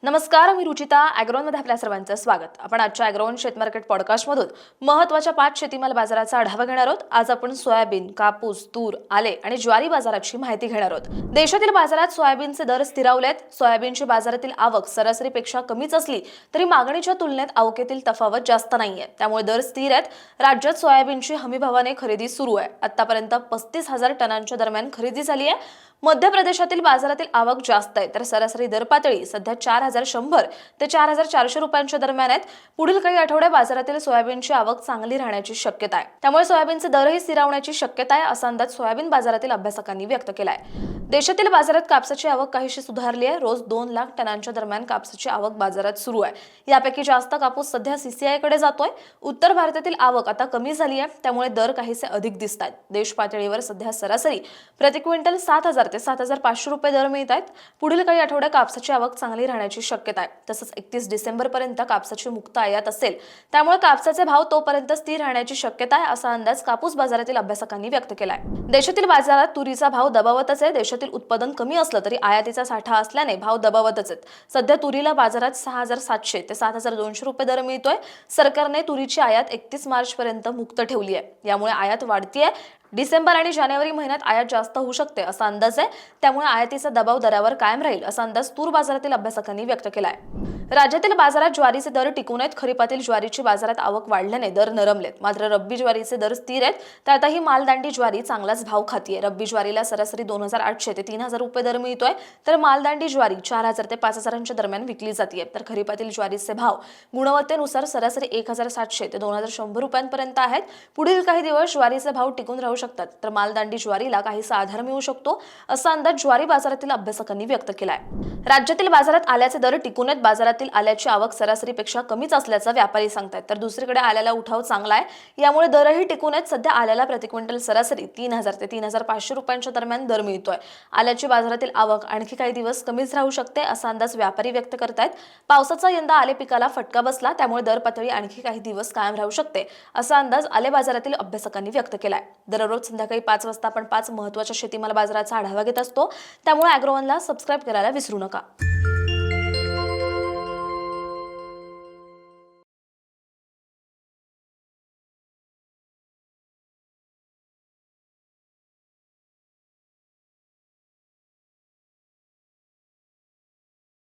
नमस्कार, मी रुचिता. ॲग्रोनमध्ये आपल्या सर्वांचं स्वागत. आपण आजच्या ॲग्रोन शेतमार्केट पॉडकास्टमधून महत्त्वाच्या 5 शेतीमाल बाजाराचा आढावा घेणार आहोत. आज आपण सोयाबीन, कापूस, तूर, आले आणि ज्वारी बाजाराची माहिती घेणार आहोत. देशातील बाजारात सोयाबीनचे दर स्थिरावलेत. सोयाबीनची बाजारातील आवक सरासरीपेक्षा कमीच असली तरी मागणीच्या तुलनेत आवकेतील तफावत जास्त नाहीये. त्यामुळे दर स्थिर आहेत. राज्यात सोयाबीनची हमीभावाने खरेदी सुरू आहे. आतापर्यंत 35,000 टनांच्या दरम्यान खरेदी झाली आहे. मध्य प्रदेशातील बाजारातील आवक जास्त आहे, तर सरासरी दर पातळी सध्या 4,100 ते 4,400 रुपयांच्या दरम्यान आहेत. पुढील काही आठवड्यात बाजारातील सोयाबीनची आवक चांगली राहण्याची शक्यता आहे. त्यामुळे सोयाबीनचे दरही स्थिरावण्याची शक्यता आहे, असा अंदाज सोयाबीन बाजारातील अभ्यासकांनी व्यक्त केलाय. देशातील बाजारात कापसाची आवक काहीशी सुधारली आहे. रोज 2 लाख टनांच्या दरम्यान कापसाची आवक बाजारात सुरू आहे. यापैकी जास्त कापूस सध्या सीसीआय कडे जातोय. उत्तर भारतातील आवक आता कमी झाली आहे, त्यामुळे दर काहीसे अधिक दिसत आहेत. देश पातळीवर सध्या सरासरी प्रति क्विंटल 7,000 ते 7,500 रुपये दर मिळत आहेत. पुढील काही आठवड्यात कापसाची आवक चांगली राहण्याची शक्यता आहे. तसंच 31 डिसेंबर पर्यंत कापसाची मुक्त आयात असेल, त्यामुळे कापसाचे भाव तोपर्यंत स्थिर राहण्याची शक्यता आहे, असा अंदाज कापूस बाजारातील अभ्यासकांनी व्यक्त केलाय. देशातील बाजारात तुरीचा भाव दबावतच आहे. देशातील उत्पादन कमी असलं तरी आयातीचा साठा असल्याने भाव दबावतच आहेत. सध्या तुरीला बाजारात 6,700 ते 7,200 रुपये दर मिळतोय. सरकारने तुरीची आयात 31 मार्च पर्यंत मुक्त ठेवली आहे. यामुळे आयात वाढतीये. डिसेंबर आणि जानेवारी महिन्यात आयात जास्त होऊ शकते, असा अंदाज आहे. त्यामुळे आयातीचा दबाव दरावर कायम राहील, असा अंदाज तूर बाजारातील अभ्यासकांनी व्यक्त केलाय. राज्यातील बाजारात ज्वारीचे दर टिकून आहेत. खरीपातील ज्वारीची बाजारात आवक वाढल्याने दर नरमलेत. मात्र रब्बी ज्वारीचे दर स्थिर आहेत. त्यातही मालदांडी ज्वारी चांगलाच भाव खातीये. रब्बी ज्वारीला सरासरी 2,800 ते 3,000 रुपये दर मिळतोय, तर मालदांडी ज्वारी 4,000 ते 5,000च्या दरम्यान विकली जाते. तर खरीपातील ज्वारीचे भाव गुणवत्तेनुसार सरासरी 1,700 ते 2,100 रुपयांपर्यंत आहेत. पुढील काही दिवस ज्वारीचे भाव टिकून राहू शकतात, तर मालदांडी ज्वारीला काहीसा आधार मिळू शकतो, असा अंदाज ज्वारी बाजारातील अभ्यासकांनी व्यक्त केलाय. राज्यातील बाजारात आल्याचे दर टिकून आहेत. बाजारातील आल्याची आवक सरासरीपेक्षा कमीच असल्याचं व्यापारी सांगतात. तर दुसरीकडे आल्याला उठाव चांगला आहे, यामुळे दरही टिकून आहेत. सध्या आल्याला प्रति क्विंटल सरासरी 3,000 ते 3,500 रुपयांच्या दरम्यान दर मिळतोय. आल्याची बाजारातील आवक आणखी काही दिवस कमीच राहू शकते, असा अंदाज व्यापारी व्यक्त करतायत. पावसाचा यंदा आले पिकाला फटका बसला, त्यामुळे दर पातळी आणखी काही दिवस कायम राहू शकते, असा अंदाज आले बाजारातील अभ्यासकांनी व्यक्त केलाय. दररोज संध्याकाळी 5 वाजता आपण 5 महत्त्वाच्या शेतीमाल बाजाराचा आढावा घेत असतो. त्यामुळे ॲग्रोवनला सबस्क्राईब करायला विसरू नका.